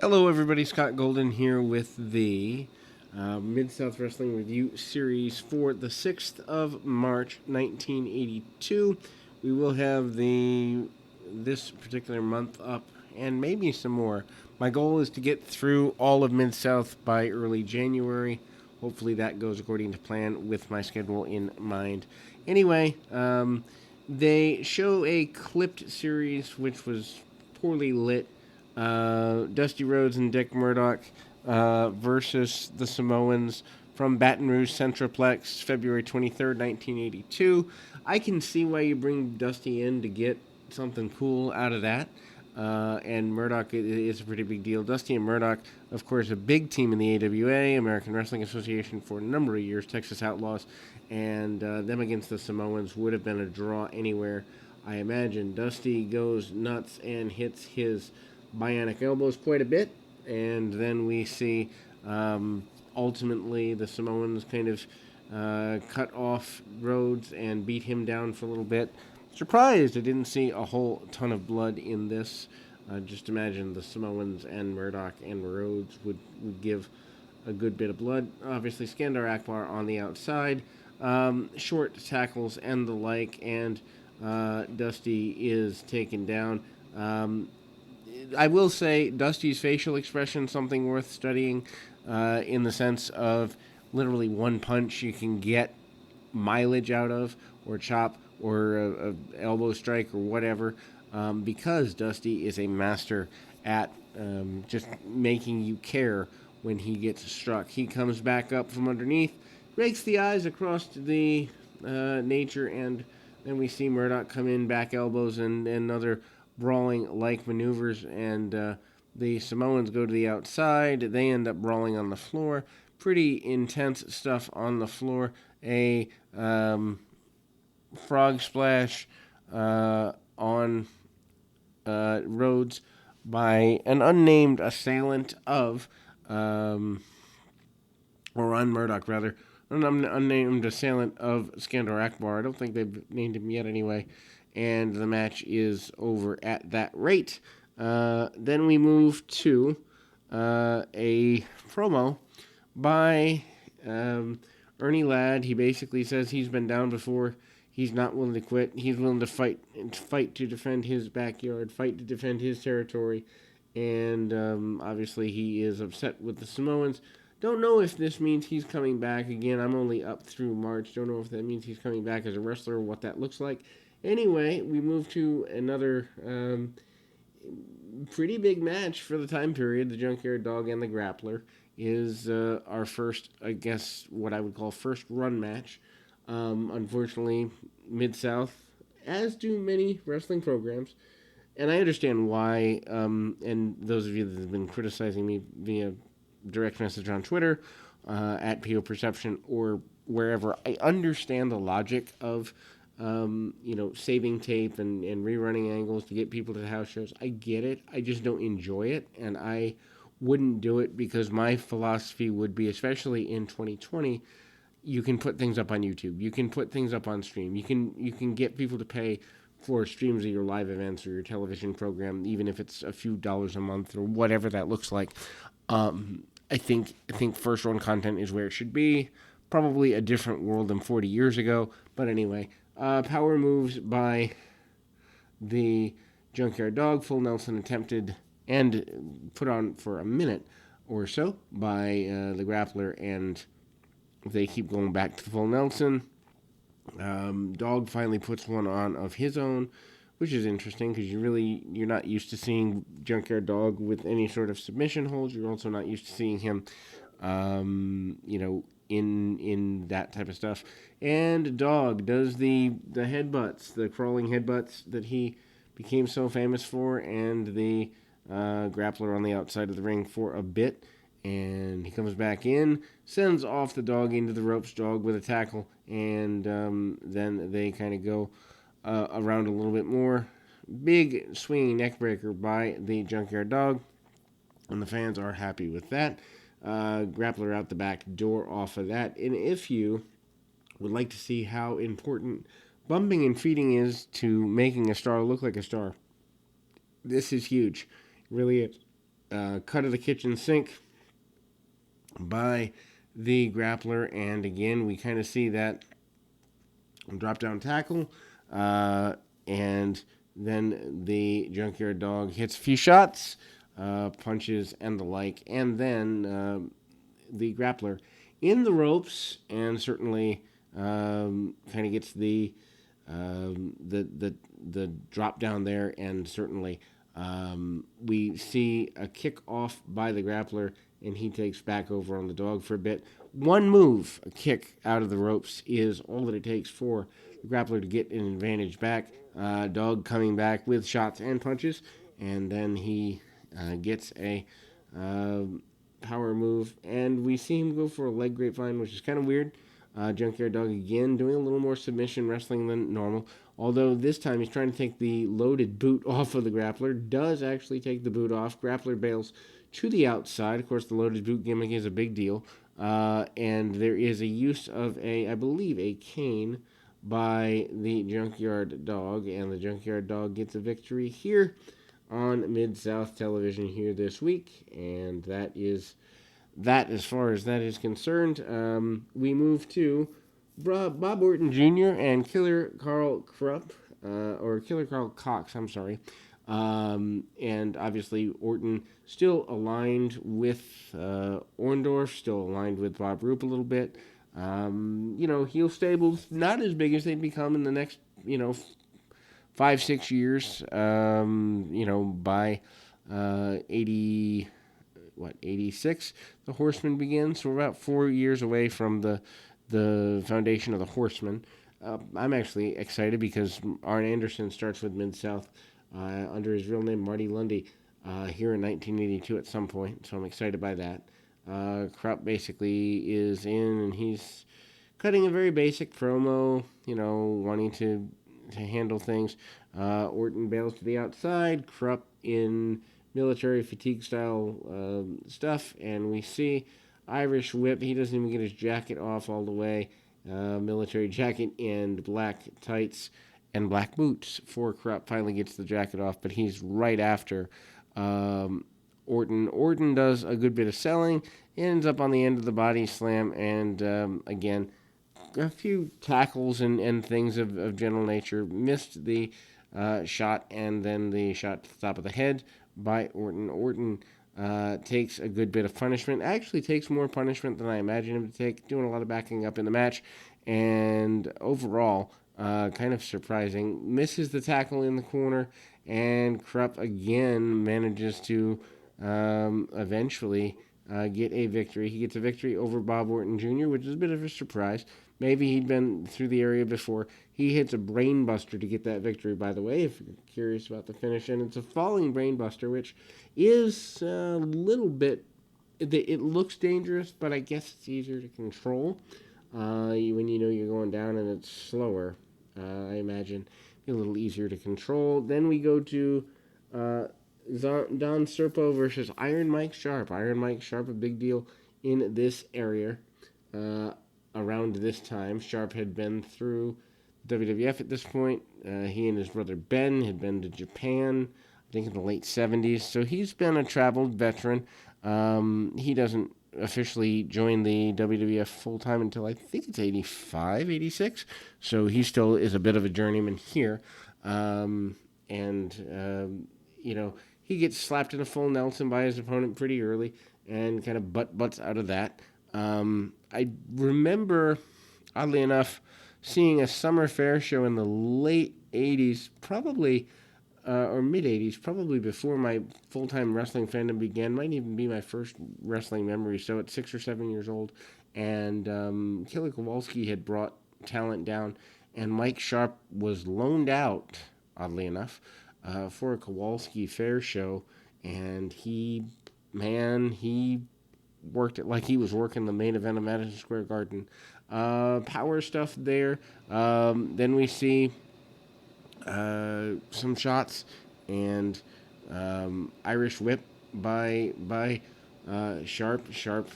Hello, everybody. Scott Golden here with the Mid-South Wrestling Review Series for the 6th of March, 1982. We will have this particular month up and maybe some more. My goal is to get through all of Mid-South by early January. Hopefully that goes according to plan with my schedule in mind. Anyway, they show a clipped series which was poorly lit. Dusty Rhodes and Dick Murdoch versus the Samoans from Baton Rouge Centroplex, February 23rd, 1982. I can see why you bring Dusty in to get something cool out of that. And Murdoch is a pretty big deal. Dusty and Murdoch, of course, a big team in the AWA, American Wrestling Association, for a number of years, Texas Outlaws, and them against the Samoans would have been a draw anywhere, I imagine. Dusty goes nuts and hits his bionic elbows quite a bit, and then we see ultimately the Samoans kind of cut off Rhodes and beat him down for a little bit. Surprised I didn't see a whole ton of blood in this. Just imagine the Samoans and Murdoch and Rhodes would give a good bit of blood. Obviously, Skandar Akbar on the outside, short tackles and the like, and Dusty is taken down. I will say Dusty's facial expression something worth studying, in the sense of literally one punch you can get mileage out of, or chop, or a elbow strike, or whatever, because Dusty is a master at just making you care when he gets struck. He comes back up from underneath, rakes the eyes across the nature, and then we see Murdoch come in, back elbows, and other brawling like maneuvers, and the Samoans go to the outside. They end up brawling on the floor. Pretty intense stuff on the floor. A frog splash on Rhodes by an unnamed assailant of, or on Murdoch rather, an unnamed assailant of Skandar Akbar. I don't think they've named him yet anyway. And the match is over at that rate. Then we move to a promo by Ernie Ladd. He basically says he's been down before. He's not willing to quit. He's willing to fight to defend his backyard, fight to defend his territory. And obviously he is upset with the Samoans. Don't know if this means he's coming back again. I'm only up through March. Don't know if that means he's coming back as a wrestler or what that looks like. Anyway, we move to another pretty big match for the time period. The Junkyard Dog and the Grappler is our first, I guess, what I would call first run match. Unfortunately, Mid-South, as do many wrestling programs, and I understand why, and those of you that have been criticizing me via direct message on Twitter, at PO Perception, or wherever, I understand the logic of saving tape and rerunning angles to get people to the house shows. I get it. I just don't enjoy it, and I wouldn't do it because my philosophy would be, especially in 2020, you can put things up on YouTube. You can put things up on stream. You can get people to pay for streams of your live events or your television program, even if it's a few dollars a month or whatever that looks like. I think first run content is where it should be. Probably a different world than 40 years ago, but anyway. Power moves by the Junkyard Dog. Full Nelson attempted and put on for a minute or so by the Grappler, and they keep going back to Full Nelson. Dog finally puts one on of his own, which is interesting because you're not used to seeing Junkyard Dog with any sort of submission holds. You're also not used to seeing him, in that type of stuff. And Dog does the headbutts, the crawling headbutts that he became so famous for, and the Grappler on the outside of the ring for a bit. And he comes back in, sends off the Dog into the ropes, Dog with a tackle, and then they kind of go around a little bit more. Big swinging neck breaker by the Junkyard Dog, and the fans are happy with that. Grappler out the back door off of that. And if you would like to see how important bumping and feeding is to making a star look like a star, this is huge. It really is. cut of the kitchen sink by the grappler, and again we kind of see that drop down tackle, and then the Junkyard Dog hits a few shots, punches, and the like, and then the grappler in the ropes, and certainly kind of gets the drop down there, and certainly we see a kick off by the grappler, and he takes back over on the dog for a bit. One move, a kick out of the ropes, is all that it takes for the grappler to get an advantage back. Dog coming back with shots and punches, and then he gets a power move, and we see him go for a leg grapevine, which is kind of weird. Junkyard Dog again doing a little more submission wrestling than normal, although this time he's trying to take the loaded boot off of the grappler. Does actually take the boot off. Grappler bails to the outside. Of course, the loaded boot gimmick is a big deal, and there is a use of I believe a cane by the Junkyard Dog, and the Junkyard Dog gets a victory here on Mid-South Television here this week, and that is that as far as that is concerned. We move to Bob Orton Jr. and Killer Carl Krupp, or Killer Carl Cox, I'm sorry. And obviously Orton still aligned with Orndorff, still aligned with Bob Roop a little bit. Heel stables not as big as they'd become in the next, 5-6 years. By 86, the Horsemen begin. So we're about 4 years away from the foundation of the Horsemen. I'm actually excited because Arn Anderson starts with Mid-South under his real name, Marty Lundy, here in 1982 at some point. So I'm excited by that. Krupp basically is in, and he's cutting a very basic promo, wanting to handle things. Orton bails to the outside. Krupp in military fatigue style stuff, and we see Irish whip. He doesn't even get his jacket off all the way. Military jacket and black tights and black boots for Krupp. Finally gets the jacket off, but he's right after Orton. Orton does a good bit of selling, ends up on the end of the body slam, and again, a few tackles and things of general nature. Missed the shot, and then the shot to the top of the head by Orton. Orton takes a good bit of punishment. Actually takes more punishment than I imagined him to take, doing a lot of backing up in the match, and overall, kind of surprising. Misses the tackle in the corner, and Krupp again manages to eventually get a victory. He gets a victory over Bob Orton Jr., which is a bit of a surprise. Maybe he'd been through the area before. He hits a brainbuster to get that victory, by the way, if you're curious about the finish. And it's a falling brainbuster, which is a little bit... It looks dangerous, but I guess it's easier to control when you know you're going down and it's slower. I imagine a little easier to control. Then we go to Don Serpo versus Iron Mike Sharp. Iron Mike Sharp, a big deal in this area. Around this time, Sharp had been through WWF at this point. He and his brother Ben had been to Japan, I think in the late 70s. So he's been a traveled veteran. He doesn't officially join the WWF full-time until I think it's 85, 86. So he still is a bit of a journeyman here. He gets slapped in a full Nelson by his opponent pretty early and kind of butts out of that. I remember, oddly enough, seeing a summer fair show in the late 80s, probably, or mid-80s, probably before my full-time wrestling fandom began. Might even be my first wrestling memory, so at 6 or 7 years old. And Killer Kowalski had brought talent down, and Mike Sharp was loaned out, oddly enough, for a Kowalski fair show, and he worked it like he was working the main event of Madison Square Garden. Power stuff there. Then we see some shots and Irish whip by Sharp. Sharp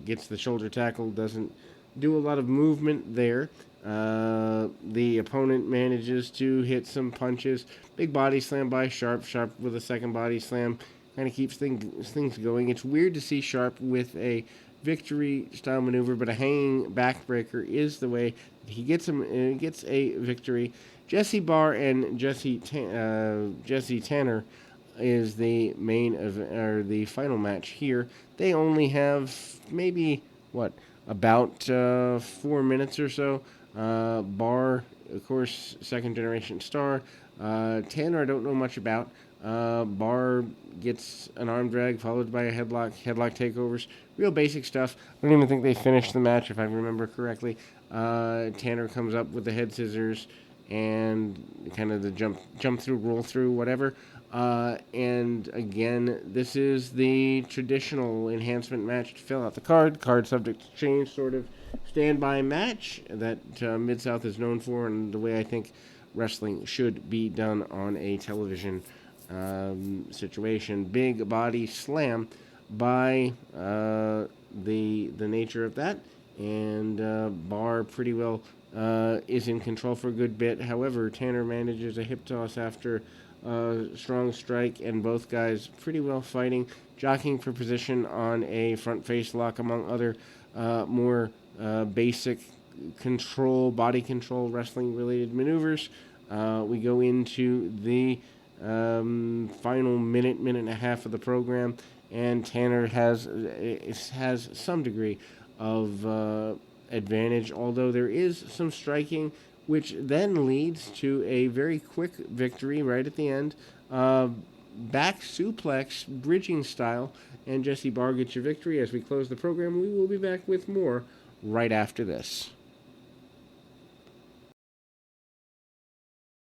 gets the shoulder tackle, doesn't do a lot of movement there. The opponent manages to hit some punches. Big body slam by Sharp. Sharp with a second body slam kind of keeps things going. It's weird to see Sharp with a victory style maneuver, but a hanging backbreaker is the way he gets a victory. Jesse Barr and Jesse Tanner is the the final match here. They only have maybe about 4 minutes or so. Barr, of course, second generation star. Tanner, I don't know much about. Barr gets an arm drag followed by a headlock takeovers. Real basic stuff. I don't even think they finished the match, if I remember correctly. Tanner comes up with the head scissors and kind of the jump through, roll through, whatever. And again, this is the traditional enhancement match to fill out the card subject to change sort of standby match that Mid-South is known for, and the way I think wrestling should be done on a television situation. Big body slam by the nature of that, and Barr pretty well is in control for a good bit. However, Tanner manages a hip toss after strong strike, and both guys pretty well fighting, jockeying for position on a front face lock, among other more basic body control, wrestling related maneuvers. We go into the final minute and a half of the program, and Tanner has some degree of advantage, although there is some striking, which then leads to a very quick victory right at the end. Back suplex, bridging style, and Jesse Barr gets your victory. As we close the program, we will be back with more right after this.